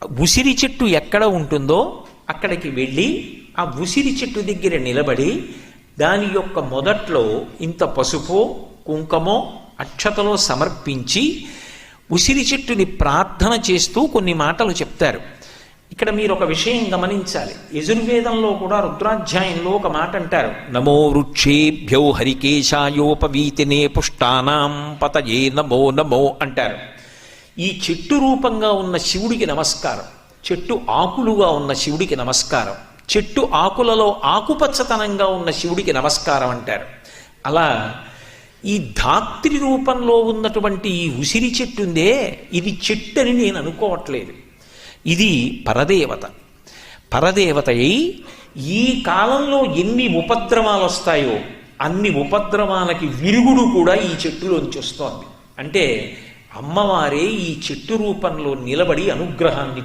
ఉసిరి చెట్టు ఎక్కడ ఉంటుందో అక్కడికి వెళ్ళి ఆ ఉసిరి చెట్టు దగ్గర నిలబడి దాని యొక్క మొదట్లో ఇంత పసుపో కుంకుమో అక్షతలో సమర్పించి ఉసిరి చెట్టుని ప్రార్థన చేస్తూ కొన్ని మాటలు చెప్తారు. ఇక్కడ మీరు ఒక విషయం గమనించాలి. యజుర్వేదంలో కూడా రుద్రాధ్యాయంలో ఒక మాట అంటారు, నమో వృక్షేభ్యో హరికేశాయోపవీతినే పుష్టానాం పతయే నమో నమో అంటారు. ఈ చెట్టు రూపంగా ఉన్న శివుడికి నమస్కారం, చెట్టు ఆకులుగా ఉన్న శివుడికి నమస్కారం, చెట్టు ఆకులలో ఆకుపచ్చతనంగా ఉన్న శివుడికి నమస్కారం అంటారు. అలా ఈ ధాత్రి రూపంలో ఉన్నటువంటి ఈ ఉసిరి చెట్టు ఉందే, ఇది చెట్టు అని నేను అనుకోవట్లేదు. ఇది పరదేవత. పరదేవత అయి ఈ కాలంలో ఎన్ని ఉపద్రవాలు వస్తాయో అన్ని ఉపద్రవాలకి విరుగుడు కూడా ఈ చెట్టులోంచి వస్తోంది. అంటే అమ్మవారే ఈ చెట్టు రూపంలో నిలబడి అనుగ్రహాన్ని